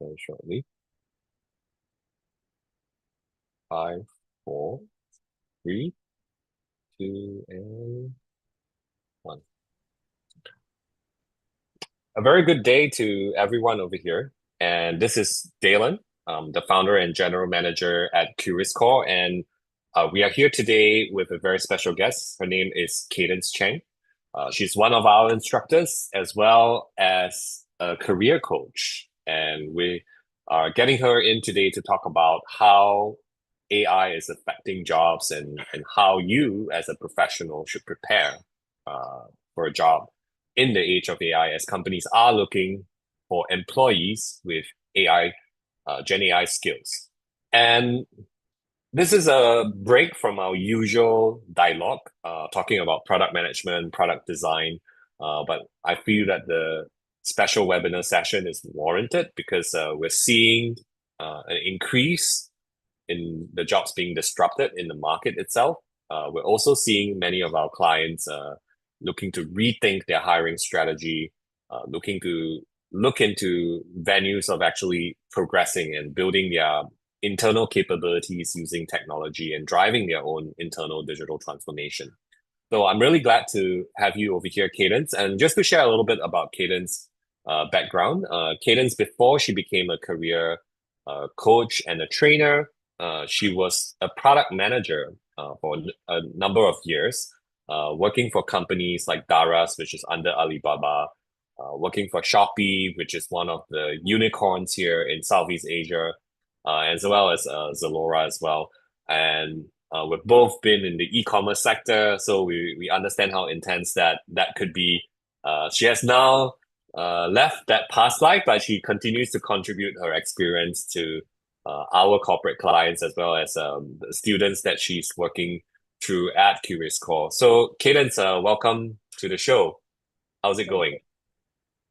very shortly. 5, 4, 3, 2, and 1. A very good day to everyone over here. And this is Dalen, the founder and general manager at Curious Core. And we are here today with a very special guest. Her name is Cadence Cheng. She's one of our instructors as well as a career coach. And we are getting her in today to talk about how AI is affecting jobs and how you as a professional should prepare uh, for a job in the age of AI as companies are looking for employees with AI, Gen AI skills. And this is a break from our usual dialogue, talking about product management, product design. But I feel that the special webinar session is warranted because we're seeing an increase in the jobs being disrupted in the market itself. We're also seeing many of our clients looking to rethink their hiring strategy, looking to look into venues of actually progressing and building their internal capabilities using technology and driving their own internal digital transformation. So I'm really glad to have you over here, Cadence. And just to share a little bit about Cadence background, Cadence, before she became a career coach and a trainer, she was a product manager for a number of years, working for companies like Daras, which is under Alibaba, working for Shopee, which is one of the unicorns here in Southeast Asia, as well as Zalora as well. And we've both been in the e-commerce sector, so we understand how intense that could be. She has now left that past life, but she continues to contribute her experience to our corporate clients as well as the students that she's working through at Curious Core. So, Cadence, welcome to the show. How's it going?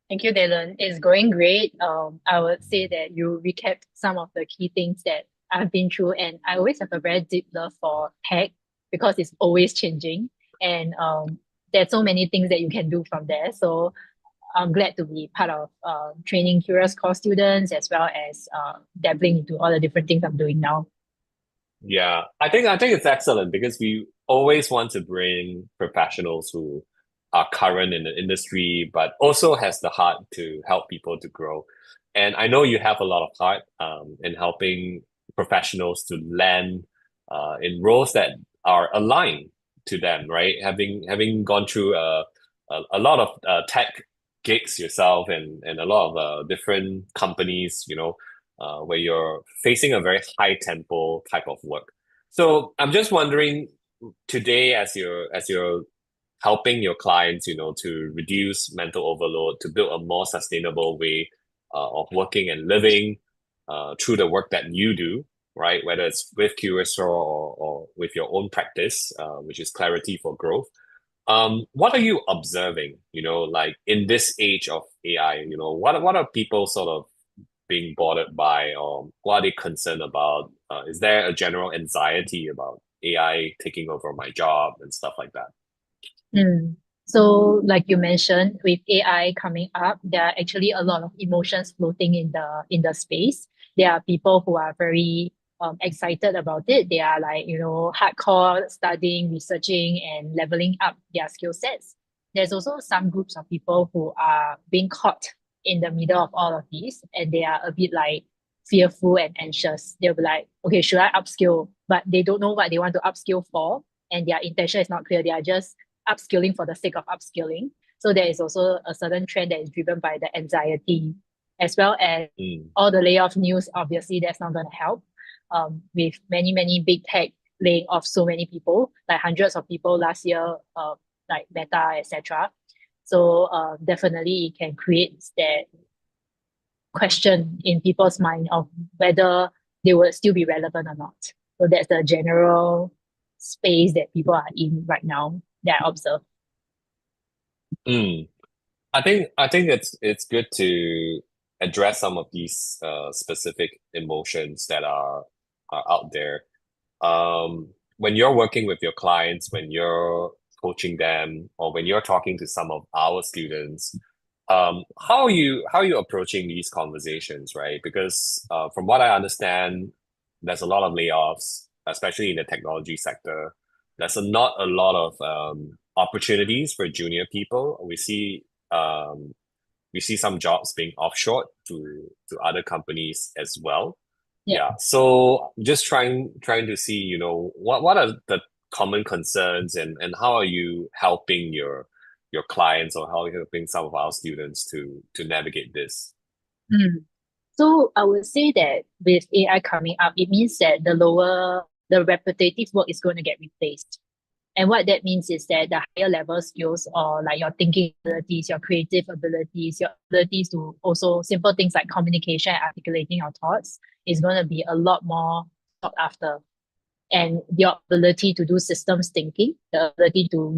Thank you, Dylan. It's going great. I would say that you recapped some of the key things that I've been through, and I always have a very deep love for tech because it's always changing, and there's so many things that you can do from there. So I'm glad to be part of training Curious Core students as well as dabbling into all the different things I'm doing now. Yeah, I think it's excellent because we always want to bring professionals who are current in the industry, but also has the heart to help people to grow. And I know you have a lot of heart in helping professionals to land in roles that are aligned to them, right? Having gone through a lot of tech gigs yourself and a lot of different companies, where you're facing a very high tempo type of work. So I'm just wondering today, as you're helping your clients, to reduce mental overload, to build a more sustainable way of working and living through the work that you do, right? Whether it's with Curious or with your own practice, which is Clarity for Growth. What are you observing, like in this age of AI, what are people sort of being bothered by, or what are they concerned about? Is there a general anxiety about AI taking over my job and stuff like that? Mm. So, like you mentioned, with AI coming up, there are actually a lot of emotions floating in the space. There are people who are very excited about it. They are like, hardcore studying, researching, and leveling up their skill sets. There's also some groups of people who are being caught in the middle of all of these, and they are a bit like fearful and anxious. They'll be like, okay, should I upskill? But they don't know what they want to upskill for, and their intention is not clear. They are just upskilling for the sake of upskilling. So there is also a certain trend that is driven by the anxiety, as well as Mm, all the layoff news. Obviously, that's not going to help. With many big tech laying off so many people, like hundreds of people last year, like Meta, etc. So definitely it can create that question in people's mind of whether they will still be relevant or not. So that's the general space that people are in right now that I observe. mm. I think it's good to address some of these specific emotions that are out there. When you're working with your clients, when you're coaching them, or when you're talking to some of our students, how are you approaching these conversations, right? Because from what I understand, there's a lot of layoffs, especially in the technology sector. Not a lot of opportunities for junior people. We see some jobs being offshored to other companies as well. Yeah. Yeah. So just trying to see, what are the common concerns, and how are you helping your clients, or how are you helping some of our students to navigate this? Mm. So I would say that with AI coming up, it means that the repetitive work is going to get replaced. And what that means is that the higher level skills, or like your thinking abilities, your creative abilities, your abilities to also simple things like communication and articulating your thoughts is going to be a lot more sought after. And your ability to do systems thinking, the ability to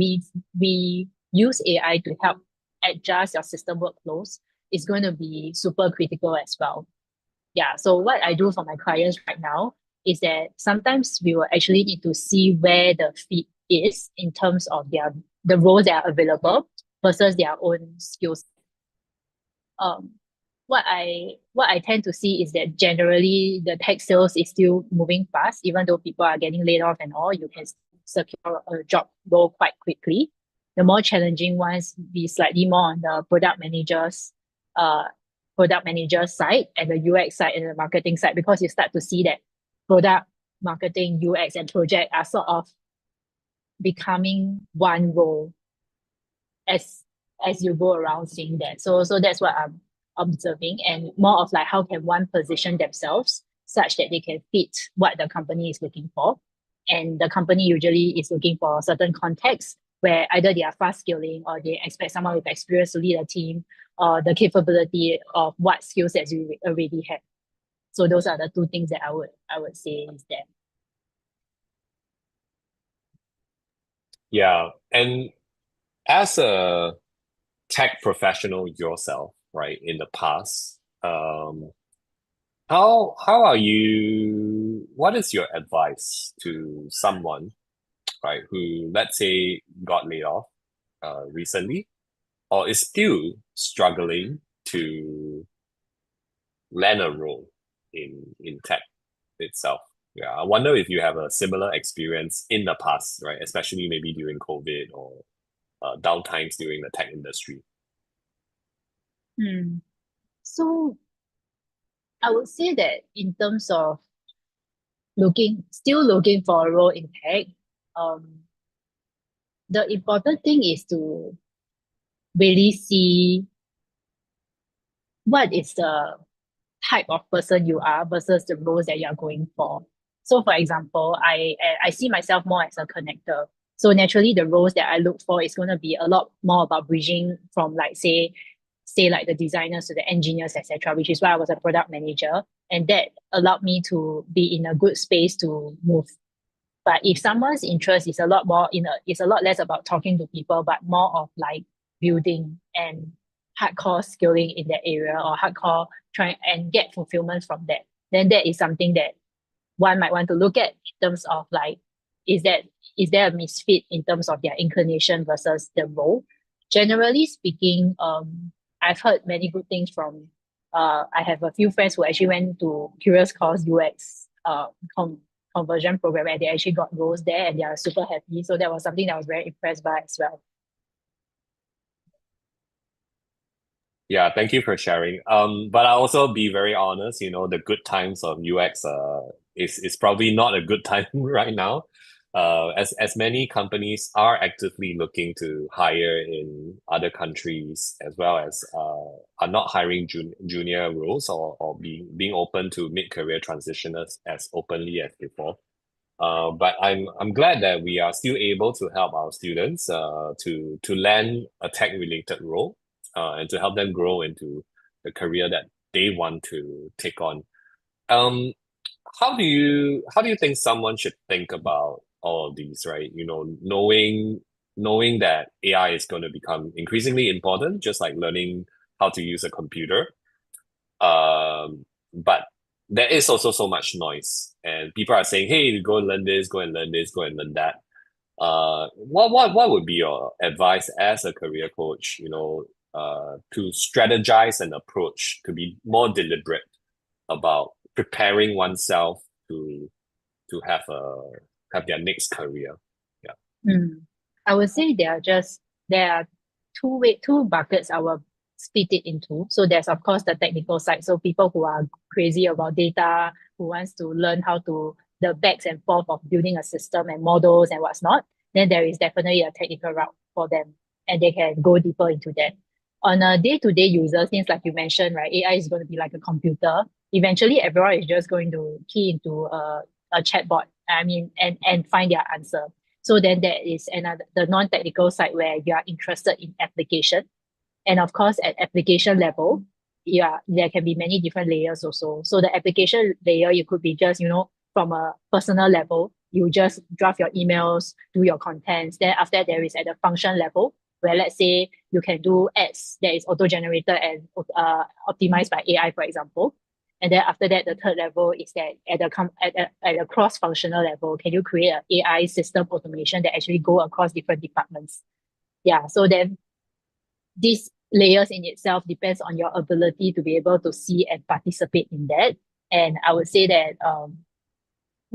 use AI to help adjust your system workflows is going to be super critical as well. Yeah. So what I do for my clients right now is that sometimes we will actually need to see where the fit is in terms of the roles that are available versus their own skills. Um, what I tend to see is that generally the tech sales is still moving fast, even though people are getting laid off and all, you can secure a job role quite quickly. The more challenging ones be slightly more on the uh product manager side and the UX side and the marketing side, because you start to see that product marketing, UX and project are sort of becoming one role as as you go around seeing that. So that's what I'm observing, and more of like how can one position themselves such that they can fit what the company is looking for. And the company usually is looking for a certain context where either they are fast scaling or they expect someone with experience to lead a team, or the capability of what skill sets you already have. So those are the two things that I would say is that. Yeah. And as a tech professional yourself, right, in the past, how are you, what is your advice to someone, right, who, let's say, got laid off recently, or is still struggling to land a role in tech itself? Yeah, I wonder if you have a similar experience in the past, right? Especially maybe during COVID, or downtimes during the tech industry. Hmm. So I would say that in terms of still looking for a role in tech, um, the important thing is to really see what is the type of person you are versus the roles that you are going for. So, for example, I see myself more as a connector. So naturally, the roles that I look for is going to be a lot more about bridging from, like, say like the designers to the engineers, etc. Which is why I was a product manager, and that allowed me to be in a good space to move. But if someone's interest is a lot less about talking to people, but more of like building and hardcore skilling in that area, or hardcore trying and get fulfillment from that, then that is something that one might want to look at in terms of like, is that is there a misfit in terms of their inclination versus the role? Generally speaking, I've heard many good things from I have a few friends who actually went to Curious Course UX conversion program, and they actually got roles there and they are super happy. So that was something that I was very impressed by as well. Yeah, thank you for sharing. But I'll also be very honest, the good times of UX is probably not a good time right now. As many companies are actively looking to hire in other countries, as well as are not hiring junior roles, or being open to mid-career transitioners as openly as before. But I'm glad that we are still able to help our students to land a tech related role, and to help them grow into the career that they want to take on. Um, how do you think someone should think about all of these, right? Knowing that AI is going to become increasingly important, just like learning how to use a computer. But there is also so much noise, and people are saying, "Hey, go and learn this, go and learn this, go and learn that." What would be your advice as a career coach? to strategize an approach, to be more deliberate about preparing oneself to have their next career. Yeah. Mm. I would say there are two buckets I will split it into. So there's of course the technical side. So people who are crazy about data, who wants to learn how to the backs and forth of building a system and models and what's not. Then there is definitely a technical route for them, and they can go deeper into that. On a day-to-day user, since like you mentioned, right, AI is going to be like a computer. Eventually, everyone is just going to key into a chatbot. I mean, and find their answer. So then there is another the non-technical side where you are interested in application. And of course, at application level, yeah, there can be many different layers also. So the application layer, you could be just, from a personal level, you just draft your emails, do your contents. Then after that, there is at the function level, where let's say you can do ads that is auto-generated and optimized by AI, for example. And then after that, the third level is that at a cross-functional level, can you create an AI system automation that actually go across different departments? Yeah. So then these layers in itself depends on your ability to be able to see and participate in that. And I would say that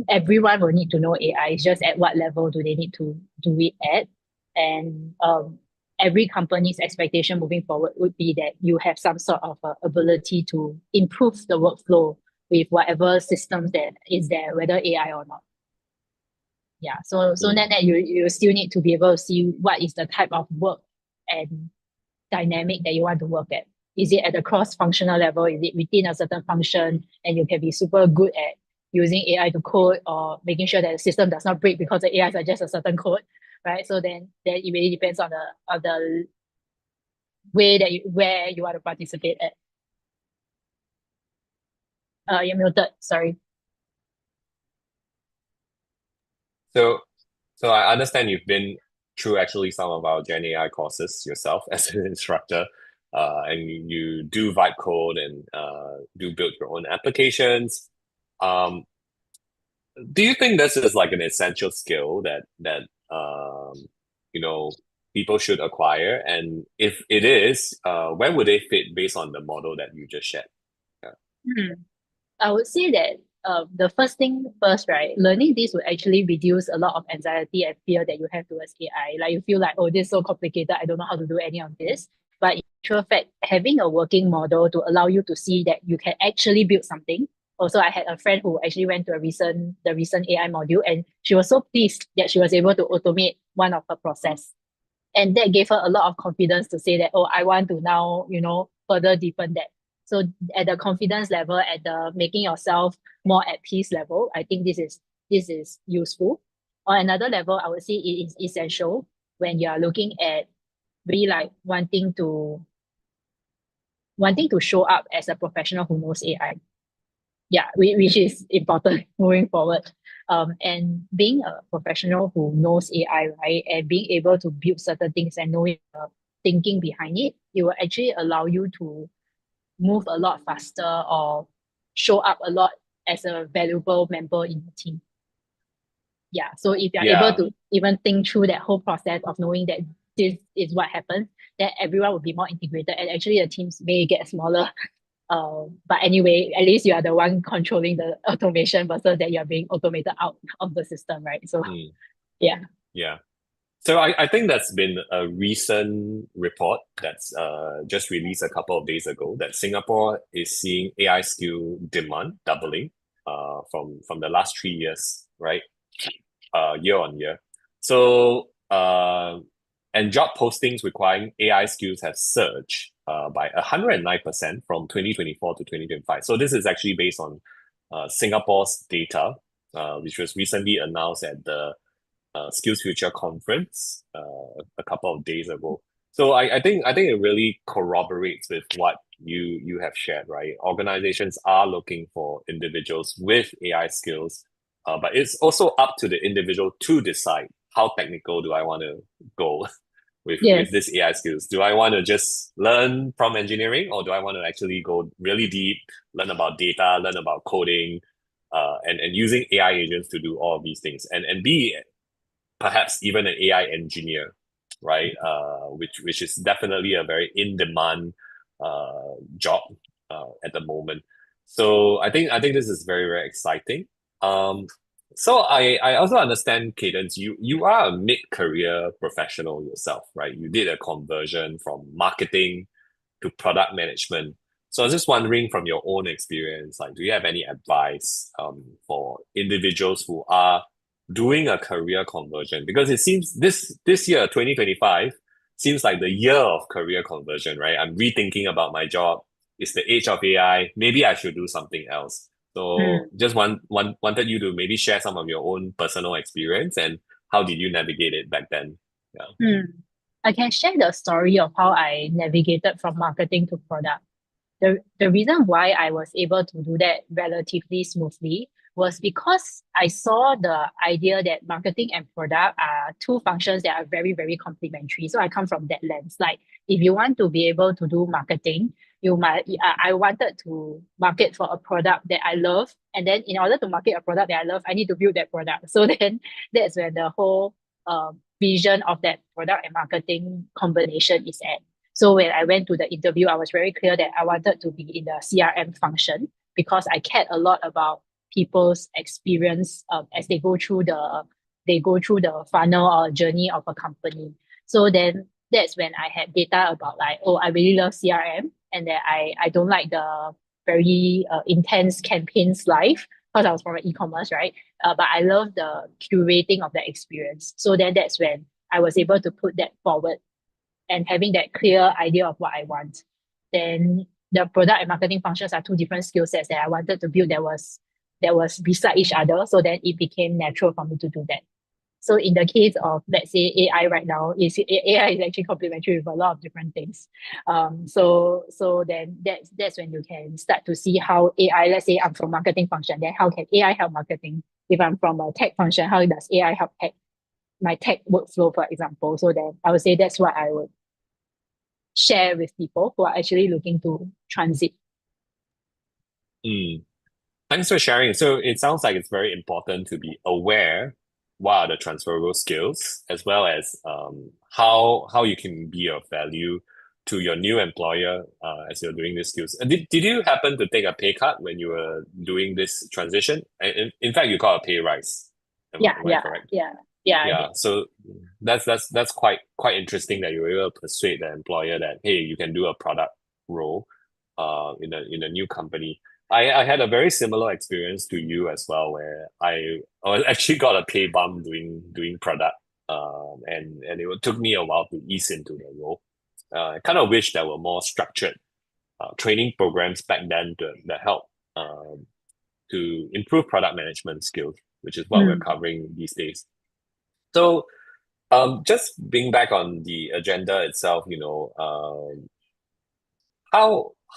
everyone will need to know AI. It's just at what level do they need to do it at? And every company's expectation moving forward would be that you have some sort of ability to improve the workflow with whatever systems that is there, whether AI or not. Yeah. So Mm. that you still need to be able to see what is the type of work and dynamic that you want to work at. Is it at a cross-functional level? Is it within a certain function? And you can be super good at using AI to code or making sure that the system does not break because the AI is just a certain code, right? So then it really depends on the way that where you want to participate at. You're muted. Sorry. So, so I understand you've been through actually some of our Gen AI courses yourself as an instructor, and you do vibe code and do build your own applications. Um, do you think this is like an essential skill that you know people should acquire? And if it is, where would they fit based on the model that you just shared? Yeah. Hmm. I would say that the first thing first, right? Learning this would actually reduce a lot of anxiety and fear that you have towards AI. Like you feel like, oh, this is so complicated. I don't know how to do any of this. But in actual fact, having a working model to allow you to see that you can actually build something. Also, I had a friend who actually went to the recent AI module, and she was so pleased that she was able to automate one of her process. And that gave her a lot of confidence to say that, oh, I want to now, further deepen that. So at the confidence level, at the making yourself more at peace level, I think this is useful. On another level, I would say it is essential when you are looking at really like wanting to show up as a professional who knows AI. Yeah, which is important moving forward. And being a professional who knows AI, right, and being able to build certain things and knowing the thinking behind it, it will actually allow you to move a lot faster or show up a lot as a valuable member in the team. Yeah. So if you're able Yeah. to even think through that whole process of knowing that this is what happens, then everyone will be more integrated and actually the teams may get smaller. But anyway, at least you are the one controlling the automation versus that you're being automated out of the system, right? So Mm, yeah. yeah. So I think that's been a recent report that's just released a couple of days ago that Singapore is seeing AI skill demand doubling from the last 3 years, right? Year on year. So and job postings requiring AI skills have surged by 109% from 2024 to 2025. So this is actually based on Singapore's data, which was recently announced at the Skills Future conference a couple of days ago. So I think it really corroborates with what you have shared, right? Organizations are looking for individuals with AI skills, but it's also up to the individual to decide how technical do I want to go with Yes. this AI skills. Do I want to just learn from engineering, or do I want to actually go really deep, learn about data, learn about coding, and using AI agents to do all of these things, and be perhaps even an AI engineer. right? Which is definitely a very in demand job at the moment. So I think this is very very exciting. Um, so I also understand, Cadence, you are a mid-career professional yourself, right? You did a conversion from marketing to product management. So I was just wondering from your own experience, like, do you have any advice for individuals who are doing a career conversion? Because it seems this year, 2025, seems like the year of career conversion, right? I'm rethinking about my job. It's the age of AI. Maybe I should do something else. So Mm. just wanted you to maybe share some of your own personal experience and how did you navigate it back then? Yeah. Mm. I can share the story of how I navigated from marketing to product. The reason why I was able to do that relatively smoothly was because I saw the idea that marketing and product are two functions that are very, very complementary. So I come from that lens. Like if you want to be able to do marketing, you might I wanted to market for a product that I love. And then in order to market a product that I love, I need to build that product. So then that's where the whole vision of that product and marketing combination is at. So when I went to the interview, I was very clear that I wanted to be in the CRM function because I cared a lot about people's experience as they go through the funnel or journey of a company. So then that's when I had data about like, oh, I really love CRM and that I don't like the very intense campaigns life because I was from e-commerce, right? But I love the curating of the experience. So then that's when I was able to put that forward and having that clear idea of what I want. Then the product and marketing functions are two different skill sets that I wanted to build that was beside each other. So then it became natural for me to do that. So in the case of let's say AI right now, is AI is actually complementary with a lot of different things. So then that's when you can start to see how AI. Let's say I'm from marketing function, then how can AI help marketing? If I'm from a tech function, how does AI help tech my tech workflow, for example? So then I would say that's what I would share with people who are actually looking to transit. Mm. Thanks for sharing. So it sounds like it's very important to be aware what are the transferable skills, as well as how you can be of value to your new employer as you're doing these skills. Did you happen to take a pay cut when you were doing this transition? In fact, you got a pay rise. Yeah, Am I yeah, correct? yeah, yeah, I Yeah. did. So that's quite interesting that you were able to persuade the employer that, hey, you can do a product role in a new company. I had a very similar experience to you as well, where I actually got a pay bump doing product, and it took me a while to ease into the role. I kind of wish there were more structured training programs back then that help to improve product management skills, which is what we're Mm, covering these days. So, just being back on the agenda itself,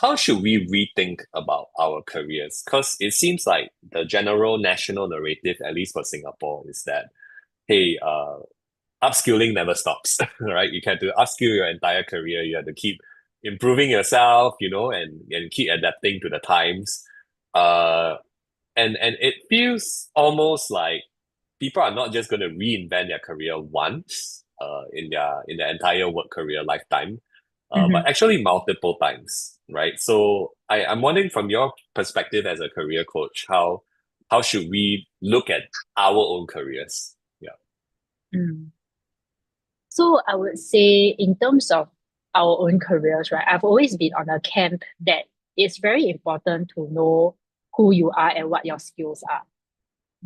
how should we rethink about our careers? Because it seems like the general national narrative, at least for Singapore, is that, hey, upskilling never stops, right? You can to upskill your entire career. You have to keep improving yourself, and keep adapting to the times. Uh, and it feels almost like people are not just going to reinvent their career once in their entire work career lifetime, but mhm. actually multiple times, right? So I'm wondering from your perspective as a career coach, how should we look at our own careers? Yeah. Mm. So I would say in terms of our own careers, right? I've always been on a camp that it's very important to know who you are and what your skills are.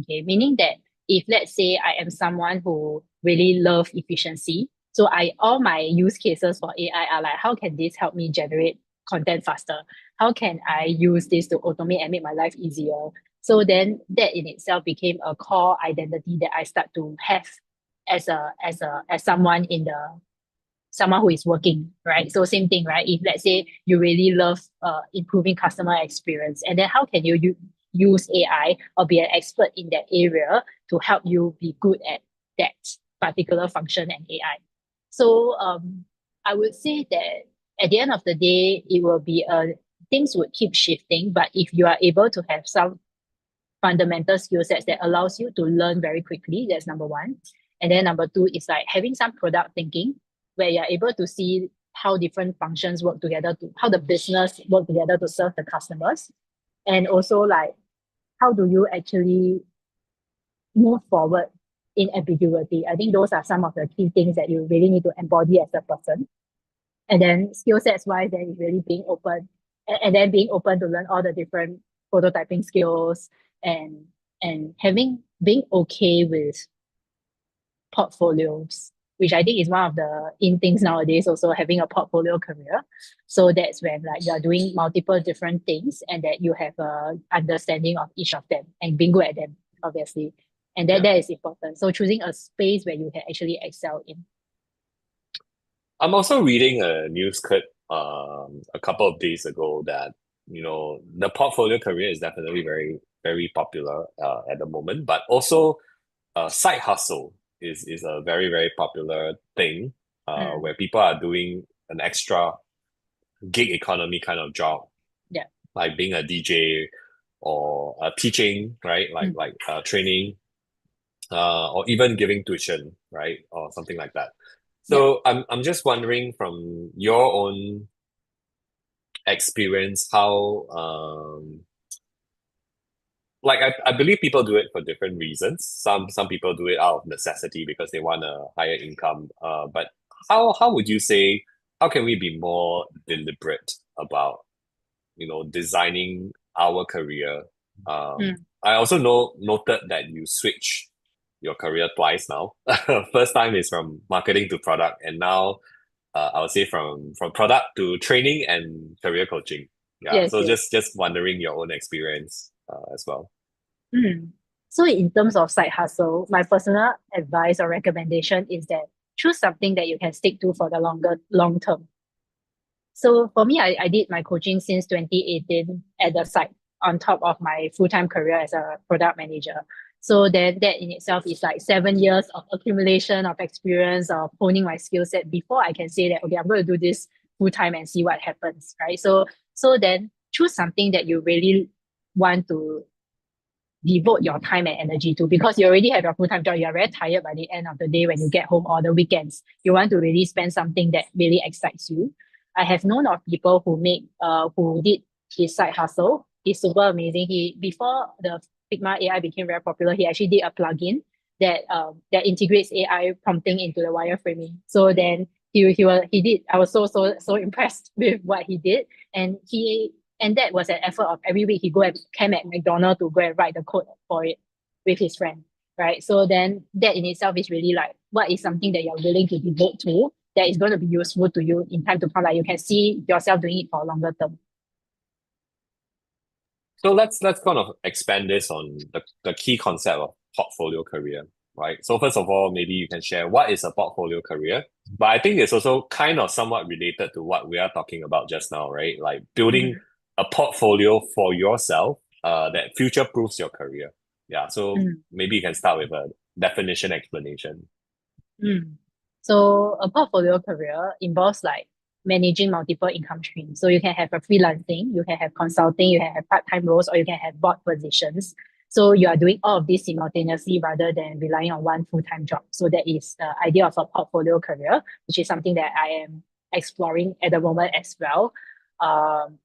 Okay, meaning that if let's say I am someone who really love efficiency, so I all my use cases for AI are like, how can this help me generate content faster? How can I use this to automate and make my life easier? So then that in itself became a core identity that I start to have as someone in the someone who is working, right? So same thing, right? If let's say you really love improving customer experience, and then how can you use AI or be an expert in that area to help you be good at that particular function and AI? So I would say that at the end of the day, it will be things would keep shifting, but if you are able to have some fundamental skill sets that allows you to learn very quickly, that's number one. And then number two is like having some product thinking where you're able to see how different functions work together to how the business work together to serve the customers. And also like how do you actually move forward in ambiguity? I think those are some of the key things that you really need to embody as a person. And then skill sets wise, then it's really being open and then being open to learn all the different prototyping skills and having being okay with portfolios, which I think is one of the in things nowadays, also having a portfolio career. So that's when like you're doing multiple different things and that you have a understanding of each of them and being good at them, obviously. And Yeah. that is important. So choosing a space where you can actually excel in. I'm also reading a news clip a couple of days ago that, the portfolio career is definitely very, very popular at the moment, but also side hustle is a very, very popular thing Mm, where people are doing an extra gig economy kind of job, yeah. like being a DJ or teaching, right? Like Mm, training, or even giving tuition, right? Or something like that. yeah. So I'm just wondering from your own experience how like I believe people do it for different reasons. Some people do it out of necessity because they want a higher income. But how would you say how can we be more deliberate about designing our career? Mm, I also noted that you switch your career twice now. First time is from marketing to product, and now I would say from product to training and career coaching. Yeah, yes, so yes. just wondering your own experience as well. Mm. So in terms of side hustle, my personal advice or recommendation is that choose something that you can stick to for the long term. So for me, I did my coaching since 2018 at the site on top of my full-time career as a product manager. So then that in itself is like 7 years of accumulation of experience of honing my skill set before I can say that, okay, I'm going to do this full time and see what happens, right? So then choose something that you really want to devote your time and energy to because you already have your full-time job. You're very tired by the end of the day when you get home or the weekends. You want to really spend something that really excites you. I have known of people who did his side hustle. He's super amazing. He before the Figma AI became very popular, he actually did a plugin that integrates AI prompting into the wireframing. So then he did. I was so impressed with what he did, and that was an effort of every week he go and came at McDonald's to go and write the code for it with his friend, right? So then that in itself is really like what is something that you're willing to devote to that is going to be useful to you in time to come. Like you can see yourself doing it for a longer term. So let's kind of expand this on the key concept of portfolio career, right? So first of all, maybe you can share what is a portfolio career, but I think it's also kind of somewhat related to what we are talking about just now, right? Like building Mm, a portfolio for yourself that future proofs your career. Yeah, so mm, maybe you can start with a definition explanation. mm. So a portfolio career involves like managing multiple income streams. So you can have a freelancing, you can have consulting, you can have part-time roles, or you can have board positions. So you are doing all of this simultaneously rather than relying on one full-time job. So that is the idea of a portfolio career, which is something that I am exploring at the moment as well.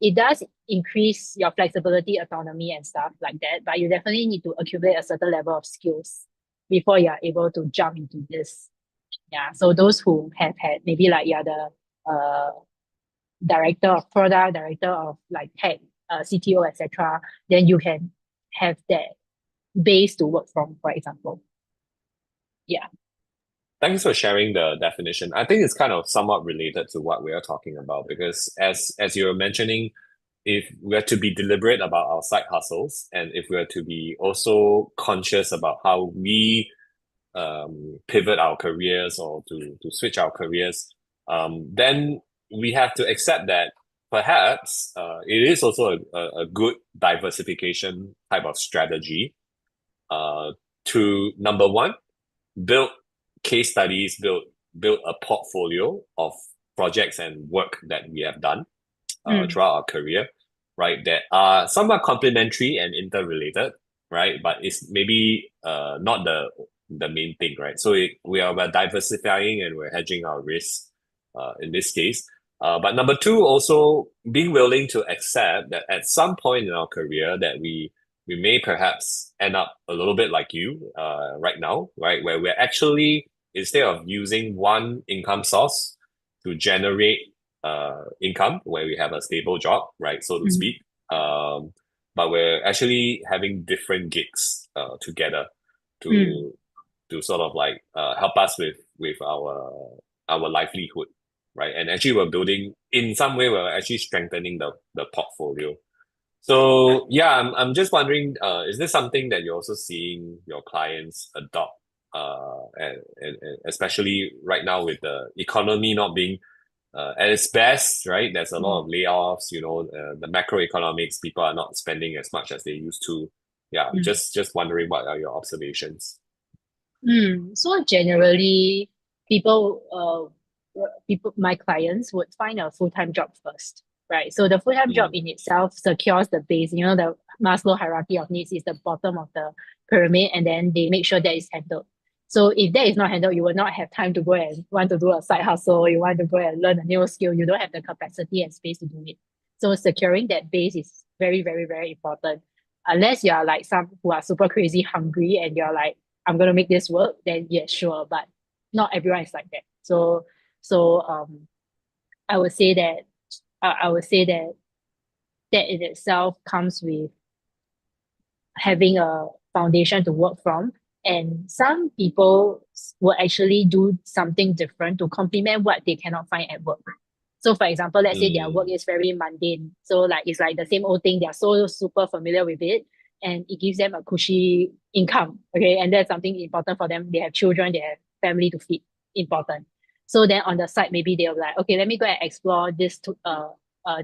It does increase your flexibility, autonomy, and stuff like that, but you definitely need to accumulate a certain level of skills before you are able to jump into this. Yeah. So those who have had maybe like you're the uh director of product, director of like tech, CTO, etc., then you can have that base to work from, for example. Yeah. Thanks for sharing the definition. I think it's kind of somewhat related to what we are talking about because as you were mentioning, if we are to be deliberate about our side hustles and if we are to be also conscious about how we pivot our careers or to switch our careers, then we have to accept that perhaps it is also a good diversification type of strategy uh, to number one, build case studies, build a portfolio of projects and work that we have done Mm, throughout our career, right? That are somewhat complementary and interrelated, right? But it's maybe not the main thing, right? So we're diversifying and we're hedging our risks in this case. But number two, also being willing to accept that at some point in our career that we may perhaps end up a little bit like you right now, right? Where we're actually, instead of using one income source to generate income, where we have a stable job, right, so to Mm, speak, but we're actually having different gigs together mm, to sort of like help us with our livelihood, right? And actually, we're building in some way. We're actually strengthening the portfolio. So yeah, I'm just wondering, is this something that you're also seeing your clients adopt, and especially right now with the economy not being at its best, right? There's a lot mm, of layoffs, the macroeconomics, people are not spending as much as they used to. Yeah, mm. just wondering what are your observations? So generally, my clients would find a full-time job first, right? So the full-time job Mm, in itself secures the base. The Maslow hierarchy of needs is the bottom of the pyramid, and then they make sure that is handled. So if that is not handled, you will not have time to go and want to do a side hustle. You want to go and learn a new skill. You don't have the capacity and space to do it. So securing that base is very, very, very important. Unless you are like some who are super crazy hungry and you're like, I'm gonna make this work, then yeah, sure. But not everyone is like that. So I would say that I would say that that in itself comes with having a foundation to work from. And some people will actually do something different to complement what they cannot find at work. So for example, let's say their work mm, is very mundane. So like it's like the same old thing. They're so super familiar with it and it gives them a cushy income. Okay. And that's something important for them. They have children, they have family to feed. Important. So then on the side, maybe they'll be like, okay, let me go and explore this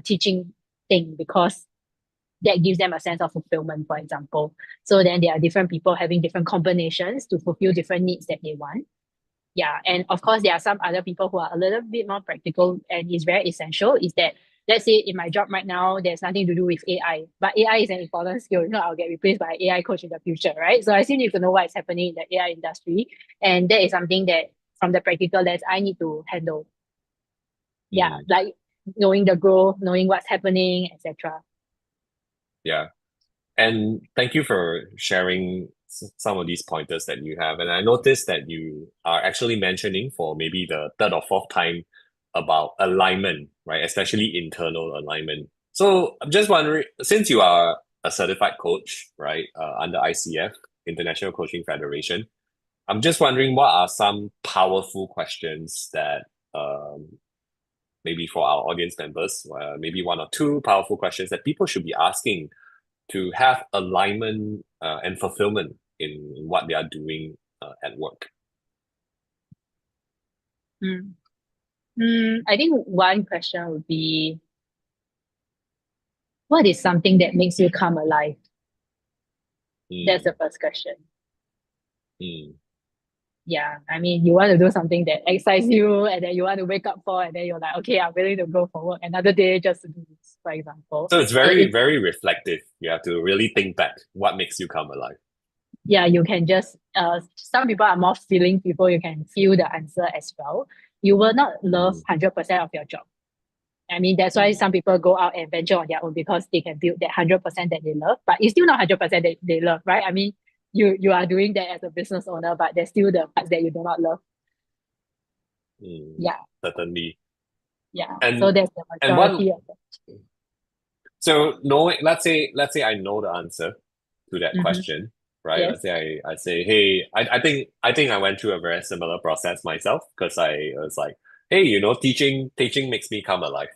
teaching thing because that gives them a sense of fulfillment, for example. So then there are different people having different combinations to fulfill different needs that they want. Yeah. And of course, there are some other people who are a little bit more practical and is very essential is that, let's say in my job right now, there's nothing to do with AI, but AI is an important skill. If not, I'll get replaced by an AI coach in the future, right? So I still need to know what is happening in the AI industry. And that is something that from the practical lens, I need to handle. Yeah. mm. Like knowing the growth, knowing what's happening, etc. Yeah. And thank you for sharing some of these pointers that you have. And I noticed that you are actually mentioning for maybe the third or fourth time about alignment, right? Especially internal alignment. So I'm just wondering, since you are a certified coach, right, under ICF, International Coaching Federation, I'm just wondering what are some powerful questions that maybe for our audience members, maybe one or two powerful questions that people should be asking to have alignment and fulfillment in what they are doing at work. Mm. I think one question would be, what is something that makes you come alive? That's the Mm, first question. mm. Yeah, I mean, you want to do something that excites you and then you want to wake up for, and then you're like, okay, I'm willing to go for work another day just to do this, for example. So it's And very, if, very reflective. You have to really think back what makes you come alive. yeah, you can just, some people are more feeling people, you can feel the answer as well. You will not love Mm, 100% of your job. I mean, that's why mm, some people go out and venture on their own because they can build that 100% that they love, but it's still not 100% that they love, right? I mean, you are doing that as a business owner, but there's still the parts that you do not love. mm. Yeah, Certainly. yeah. So And that's the and one majority of it. so knowing let's say I know the answer to that Mm-hmm. question, right? Let's Yes. say I say, hey, I think I went through a very similar process myself because I was like, hey, teaching makes me come alive.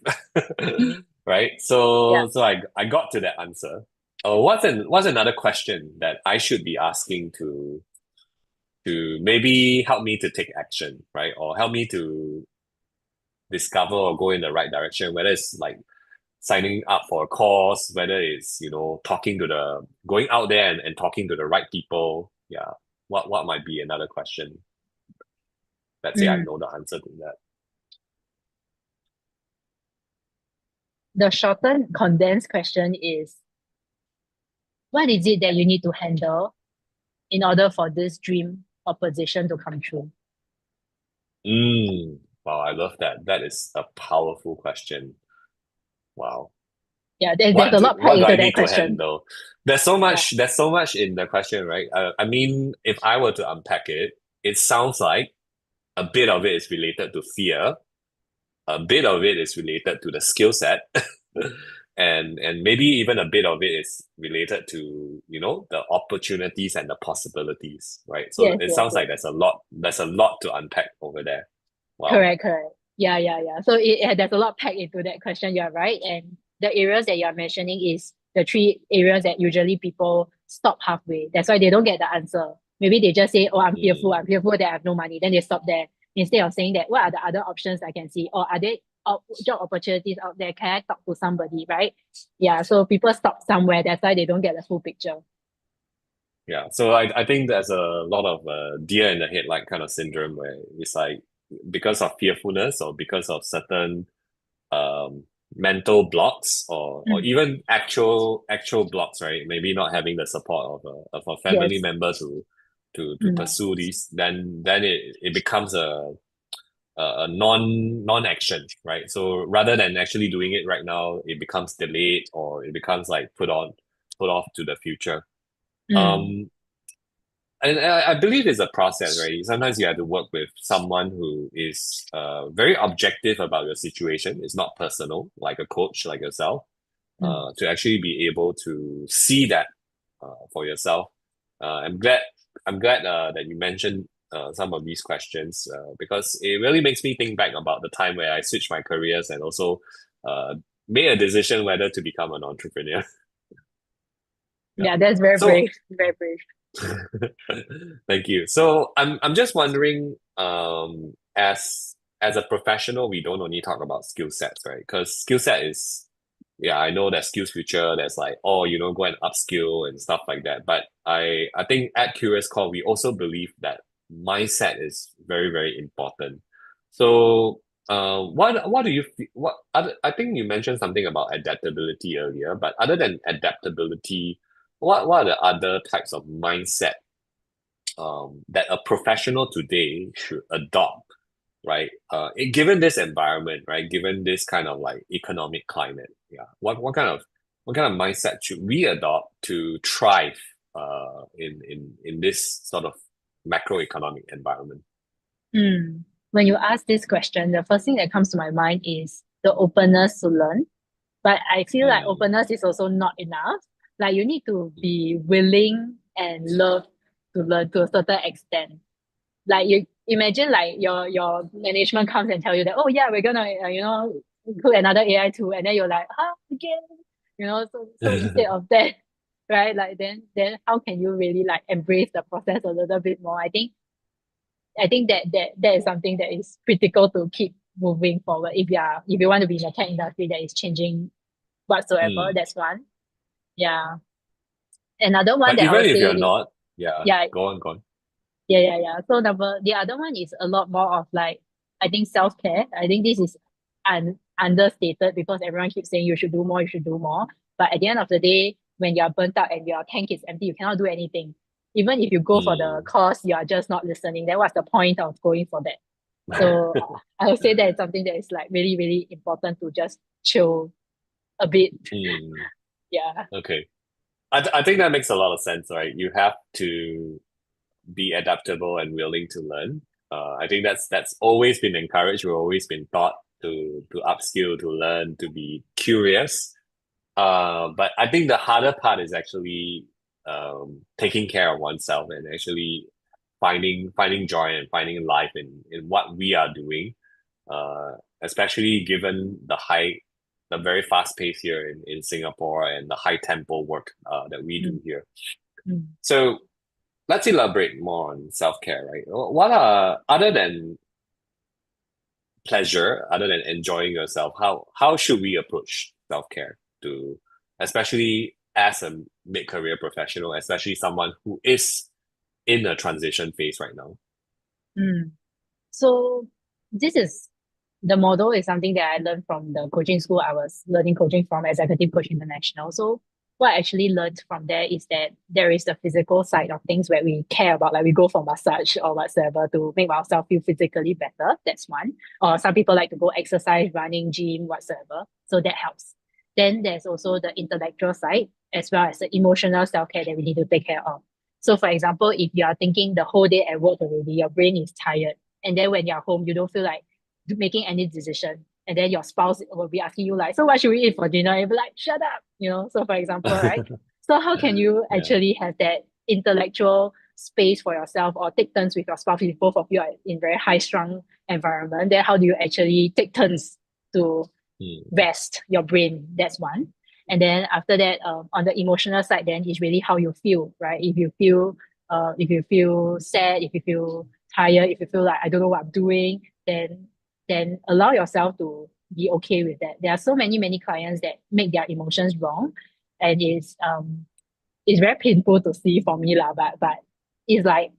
Mm. Right? Yeah. So I got to that answer. What's another question that I should be asking to maybe help me to take action, right? Or help me to discover or go in the right direction, whether it's like signing up for a course, whether it's, going out there and talking to the right people. Yeah. What might be another question? Let's say I Mm. know the answer to that. The shortened, condensed question is, what is it that you need to handle in order for this dream or position to come true? Mm. Wow, I love that. That is a powerful question. Wow. Yeah, there's a lot packed What do into I that need to question. handle? Yeah. There's so much in the question, right? I mean, if I were to unpack it, it sounds like a bit of it is related to fear, a bit of it is related to the skill set, and maybe even a bit of it is related to, you know, the opportunities and the possibilities, right? So Yes, it yes, sounds yes. like there's a lot to unpack over there. Wow. Correct, correct. Yeah, yeah, yeah. So there's a lot packed into that question. You're right. And the areas that you're mentioning is the three areas that usually people stop halfway. That's why they don't get the answer. Maybe they just say, oh, I'm Mm, fearful that I have no money. Then they stop there instead of saying that, what are the other options I can see? Or are there job opportunities out there? Can I talk to somebody, right? Yeah, so people stop somewhere. That's why they don't get the full picture. yeah. So I think there's a lot of deer in the headlight kind of syndrome where it's like because of fearfulness or because of certain um mental blocks or Mm. even actual blocks, right? Maybe not having the support of a family Yes. member to Mm. pursue these, then it becomes a non-action, right? So rather than actually doing it right now, it becomes delayed or it becomes like put off to the future. Mm. Um, and I believe it's a process, right? Sometimes you have to work with someone who is very objective about your situation. It's not personal, like a coach like yourself, Mm. to actually be able to see that for yourself. I'm glad that you mentioned some of these questions because it really makes me think back about the time where I switched my careers and also uh, made a decision whether to become an entrepreneur. Yeah. Yeah, that's very So brave. Very brave. thank you. So I'm just wondering, as a professional, we don't only talk about skill sets, right? Because skill set is, yeah, I know that skills future, there's like, oh, you know, go and upskill and stuff like that. But I think at Curious Core, we also believe that mindset is very, very important. So what do you what other, I think you mentioned something about adaptability earlier, but other than adaptability, what are the other types of mindset that a professional today should adopt, right? Given this environment, right? Given this kind of like economic climate, yeah. What kind of mindset should we adopt to thrive in this sort of macroeconomic environment? Mm. When you ask this question, the first thing that comes to my mind is the openness to learn. But I feel like Mm, openness is also not enough. Like you need to be willing and love to learn to a certain extent. Like you imagine like your management comes and tell you that, oh yeah, we're gonna include another AI tool, and then you're like, again, so instead of that, right? Like then how can you really like embrace the process a little bit more? I think that is something that is critical to keep moving forward if you want to be in the tech industry that is changing whatsoever. mm. That's one. Yeah. Another one But that I even would if say you're is not, yeah, yeah, go on. yeah. So the other one is a lot more of like I think self-care. I think this is understated because everyone keeps saying you should do more, you should do more. But at the end of the day, when you're burnt out and your tank is empty, you cannot do anything. Even if you go for the Mm. course, you are just not listening. Then what's the point of going for that? So I would say that is something that is like really, really important to just chill a bit. Mm. Yeah. Okay. I think that makes a lot of sense, right? You have to be adaptable and willing to learn. I think that's always been encouraged. We've always been taught to upskill, to learn, to be curious. But I think the harder part is actually taking care of oneself and actually finding joy and finding life in what we are doing. Uh, Especially given the very fast pace here in Singapore and the high tempo work that we Mm, do here. mm. So let's elaborate more on self-care, right? What are, other than pleasure, other than enjoying yourself, how should we approach self-care to, especially as a mid-career professional, especially someone who is in a transition phase right now? Mm. So this is the model is something that I learned from the coaching school I was learning coaching from Executive Coach International. So what I actually learned from there is that there is the physical side of things where we care about, like we go for massage or whatsoever to make ourselves feel physically better. That's one. Or some people like to go exercise, running, gym, whatsoever. So that helps. Then there's also the intellectual side as well as the emotional self-care that we need to take care of. So for example, if you are thinking the whole day at work already, your brain is tired. And then when you're home, you don't feel like making any decision. And then your spouse will be asking you like, so what should we eat for dinner? And you'll be like, shut up, you know? So for example, right? So how can you Yeah. actually have that intellectual space for yourself or take turns with your spouse if both of you are in very high strung environment? Then how do you actually take turns to Mm, rest your brain? That's one. And then after that, on the emotional side, then is really how you feel, right? If you feel sad, if you feel tired, if you feel like I don't know what I'm doing, then allow yourself to be okay with that. There are so many clients that make their emotions wrong, and it's very painful to see for me lah. But it's like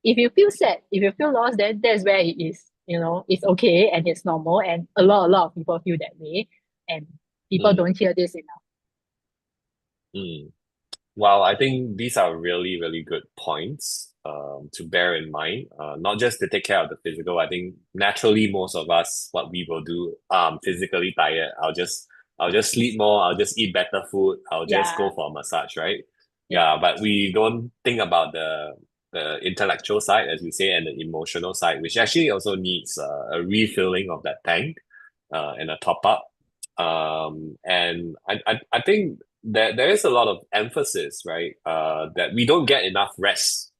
if you feel sad, if you feel lost, then that's where it is. You know, it's okay and it's normal, and a lot of people feel that way, and people mm, don't hear this enough. mm. Well, I think these are really, really good points to bear in mind. Not just to take care of the physical. I think naturally most of us, what we will do, physically tired. I'll just sleep more. I'll just eat better food. I'll just go Yeah, for a massage, right? yeah, Yeah, but we don't think about the intellectual side, as you say, and the emotional side, which actually also needs a refilling of that tank, and a top up. And I think there is a lot of emphasis, right? That we don't get enough rest,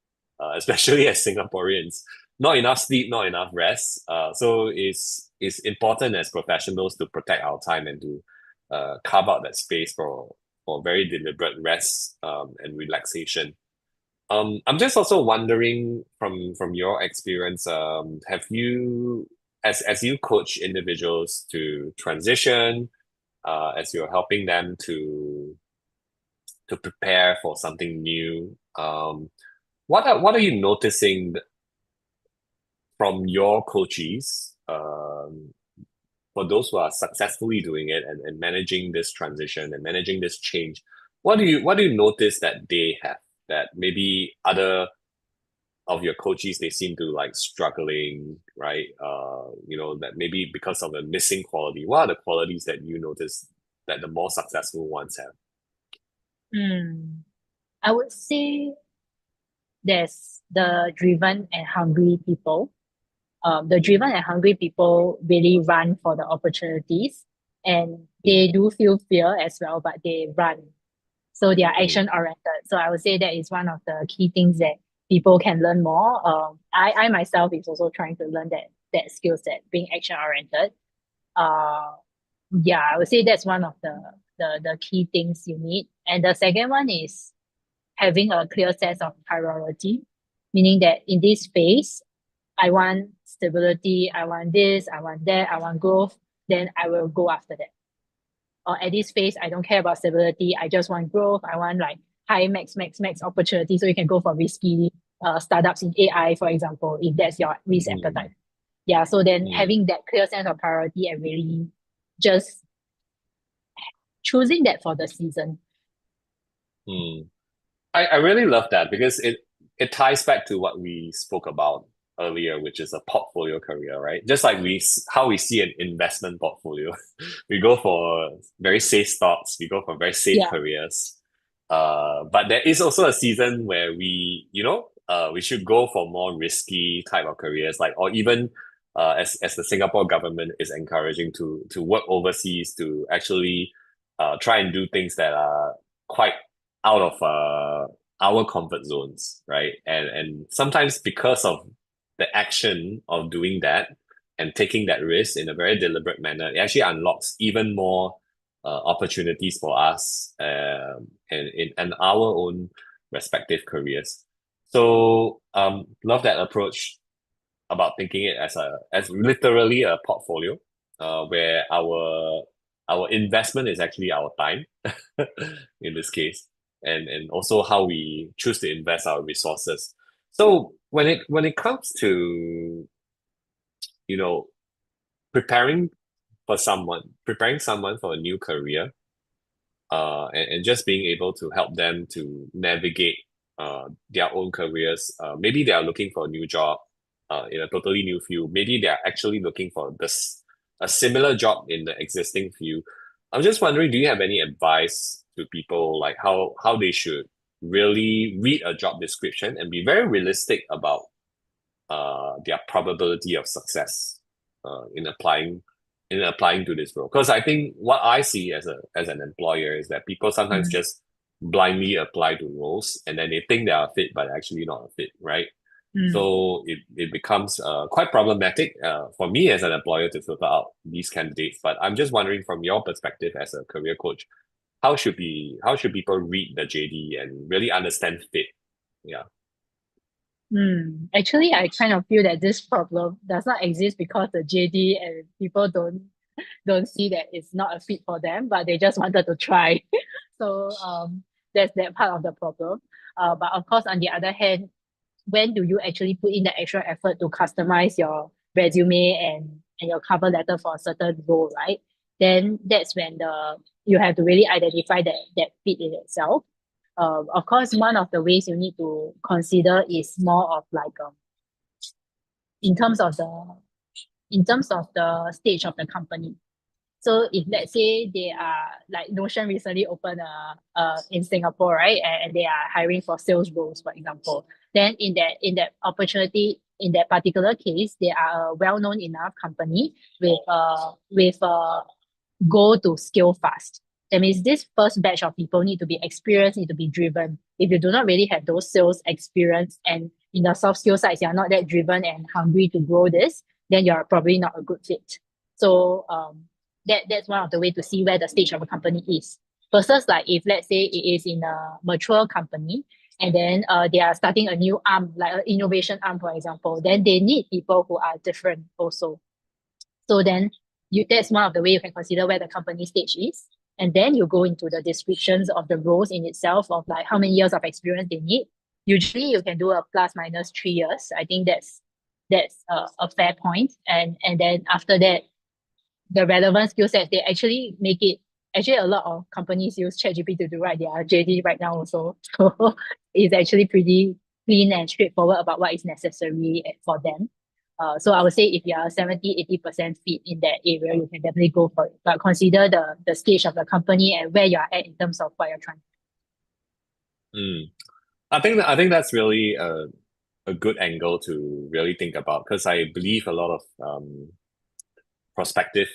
especially as Singaporeans. Not enough sleep, not enough rest. So it's important as professionals to protect our time and to carve out that space for very deliberate rest and relaxation. I'm just also wondering from your experience, have you as you coach individuals to transition, as you're helping them to prepare for something new. What are you noticing from your coaches, for those who are successfully doing it and managing this transition and managing this change? What do you notice that they have that maybe other of your coaches they seem to like struggling, right? That maybe because of the missing quality. What are the qualities that you notice that the more successful ones have? mm. I would say there's the driven and hungry people. The driven Mm, and hungry people really run for the opportunities, and they mm, do feel fear as well, but they run. So they are mm, action oriented. So I would say that is one of the key things that people can learn more. I myself is also trying to learn that skill set, being action oriented. Uh, yeah, I would say that's one of the key things you need. And the second one is having a clear sense of priority, meaning that in this phase, I want stability, I want this, I want that, I want growth, then I will go after that. Or at this phase, I don't care about stability, I just want growth, I want like high max opportunity. So you can go for risky startups in AI, for example, if that's your risk mm, appetite. Yeah, so then mm, having that clear sense of priority and really just choosing that for the season. mm. I really love that because it ties back to what we spoke about earlier, which is a portfolio career, right? Just like how we see an investment portfolio, we go for very safe stocks, we go for very safe Yeah. careers. But there is also a season where we should go for more risky type of careers, like or even as the Singapore government is encouraging to work overseas to actually try and do things that are quite out of our comfort zones, right? And sometimes because of the action of doing that and taking that risk in a very deliberate manner, it actually unlocks even more opportunities for us and our own respective careers. So love that approach about thinking it as literally a portfolio, where our investment is actually our time in this case, and also how we choose to invest our resources. So when it comes to you know preparing preparing someone for a new career, and just being able to help them to navigate their own careers. Maybe they are looking for a new job in a totally new field. Maybe they are actually looking for this a similar job in the existing field. I'm just wondering, do you have any advice to people like how they should really read a job description and be very realistic about their probability of success in applying to this role? Because I think what I see as an employer is that people sometimes Mm, just blindly apply to roles and then they think they are a fit, but they're actually not a fit, right? mm. So it becomes quite problematic for me as an employer to filter out these candidates. But I'm just wondering from your perspective as a career coach, how should people read the JD and really understand fit? Yeah. Actually, I kind of feel that this problem does not exist because the JD and people don't see that it's not a fit for them, but they just wanted to try. So that's that part of the problem. But of course, on the other hand, when do you actually put in the extra effort to customize your resume and your cover letter for a certain role, right? Then that's when you have to really identify that fit in itself. Of course, one of the ways you need to consider is more of like in terms of the stage of the company. So if let's say they are like Notion recently opened in Singapore, right, and they are hiring for sales roles, for example, then in that opportunity in that particular case, they are a well-known enough company with a goal to scale fast. That means this first batch of people need to be experienced, need to be driven. If you do not really have those sales experience and in the soft skill sides, you're not that driven and hungry to grow this, then you're probably not a good fit. So that's one of the way to see where the stage of a company is. Versus like if let's say it is in a mature company and then they are starting a new arm, like an innovation arm, for example, then they need people who are different also. So then that's one of the way you can consider where the company stage is. And then you go into the descriptions of the roles in itself of like how many years of experience they need. Usually you can do a plus minus 3 years. I think that's a fair point. And then after that, the relevant skill sets, they actually make it actually a lot of companies use ChatGPT to do right their JD right now also. So it's actually pretty clean and straightforward about what is necessary for them. So I would say if you are 70-80% fit in that area, you can definitely go for it. But consider the stage of the company and where you are at in terms of what you're trying. Mm. I think that's really a good angle to really think about because I believe a lot of prospective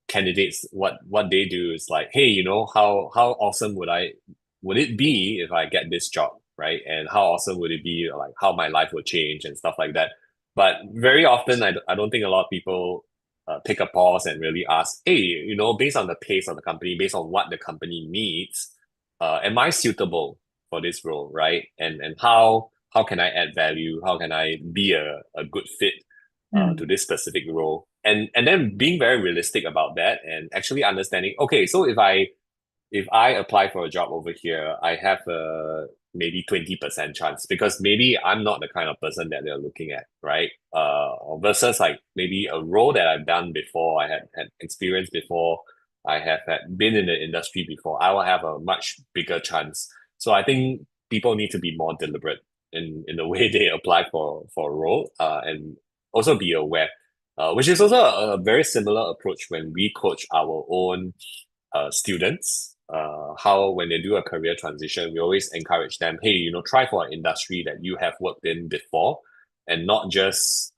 candidates what they do is like, hey, you know, how awesome would it be if I get this job, right? And how awesome would it be like how my life would change and stuff like that. But very often I don't think a lot of people take a pause and really ask, hey, you know, based on the pace of the company, based on what the company needs, am I suitable for this role, right? And how can I add value? How can I be a good fit to Mm, this specific role? And then being very realistic about that and actually understanding, okay, so if I apply for a job over here, I have a maybe 20% chance because maybe I'm not the kind of person that they're looking at, right? Versus like maybe a role that I've done before, I had experience before, I have had been in the industry before, I will have a much bigger chance. So I think people need to be more deliberate in the way they apply for a role, and also be aware, which is also a very similar approach when we coach our own students, how when they do a career transition, we always encourage them, hey, you know, try for an industry that you have worked in before, and not just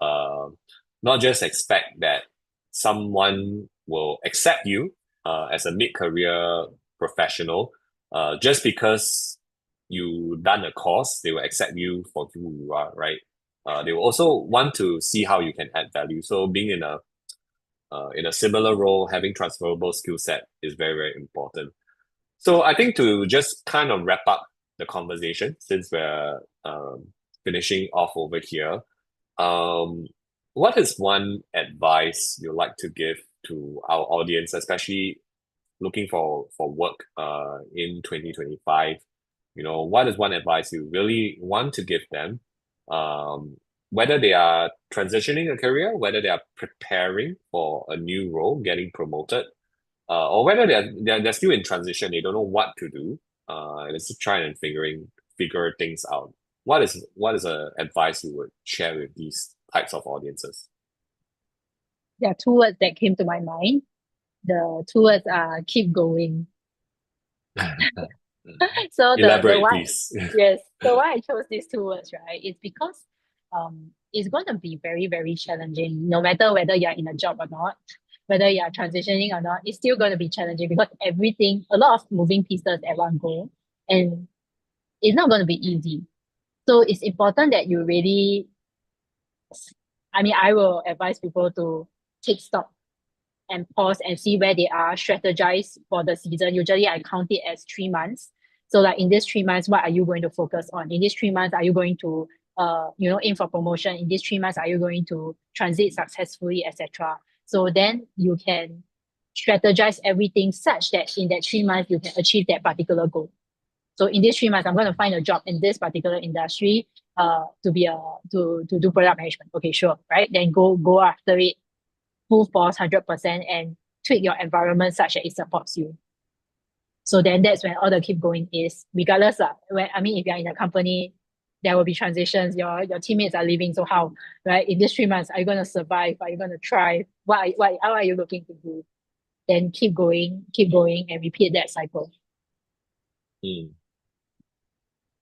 expect that someone will accept you as a mid-career professional just because you done a course. They will accept you for who you are, right? They will also want to see how you can add value. So being in a similar role, having transferable skill set is very, very important. So I think to just kind of wrap up the conversation, since we're finishing off over here, um, what is one advice you'd like to give to our audience, especially looking for work in 2025? You know, what is one advice you really want to give them? Whether they are transitioning a career, whether they are preparing for a new role, getting promoted, or whether they're still in transition, they don't know what to do. They're still trying and figure things out. What is a advice you would share with these types of audiences? There are two words that came to my mind. The two words are keep going. So the Elaborate, why, please. yes, so why I chose these two words, right, is because it's going to be very, very challenging, no matter whether you're in a job or not, whether you're transitioning or not, it's still going to be challenging because everything, a lot of moving pieces at one go, and it's not going to be easy. So it's important that you really, I mean, I will advise people to take stock and pause and see where they are, strategize for the season. Usually I count it as 3 months. So like in these 3 months, what are you going to focus on? In these 3 months, are you going to aim for promotion? In these 3 months, are you going to transit successfully, etc.? So then you can strategize everything such that in that 3 months you can achieve that particular goal. So in these 3 months, I'm going to find a job in this particular industry to be a to do product management. Okay, sure, right? Then go after it full force 100% and tweak your environment such that it supports you. So then that's when all the keep going is regardless when I mean if you're in a company, there will be transitions, your teammates are leaving. So how, right? In these 3 months, are you gonna survive? Are you gonna thrive? How are you looking to do? Then keep going and repeat that cycle. Hmm.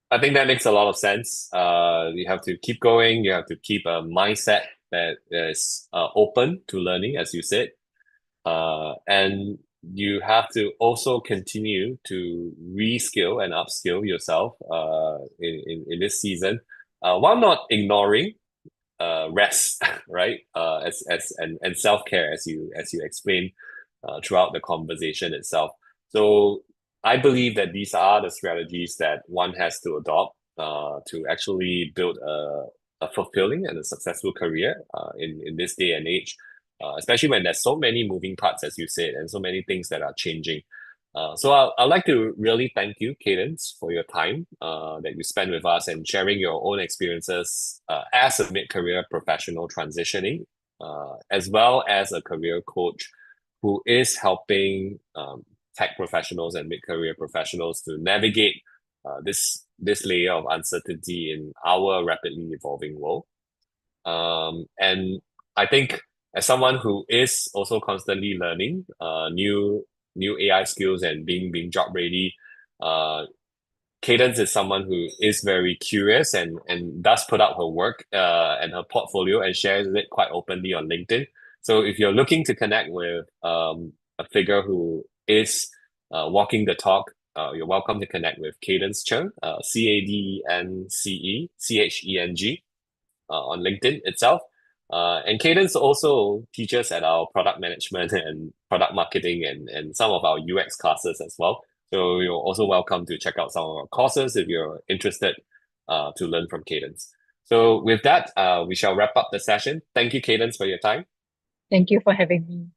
I think that makes a lot of sense. You have to keep going. You have to keep a mindset that is open to learning, as you said. And you have to also continue to reskill and upskill yourself in this season, while not ignoring rest, right? And self-care as you explained throughout the conversation itself. So I believe that these are the strategies that one has to adopt to actually build a fulfilling and a successful career in this day and age, especially when there's so many moving parts, as you said, and so many things that are changing. So I'd like to really thank you, Cadence, for your time that you spent with us and sharing your own experiences as a mid-career professional transitioning, as well as a career coach who is helping tech professionals and mid-career professionals to navigate this layer of uncertainty in our rapidly evolving world. And I think as someone who is also constantly learning new AI skills and being job ready, Cadence is someone who is very curious and does put out her work and her portfolio and shares it quite openly on LinkedIn. So if you're looking to connect with a figure who is walking the talk, you're welcome to connect with Cadence Cheng, CADNCE CHENG on LinkedIn itself. And Cadence also teaches at our product management and product marketing and some of our UX classes as well. So you're also welcome to check out some of our courses if you're interested to learn from Cadence. So with that, we shall wrap up the session. Thank you, Cadence, for your time. Thank you for having me.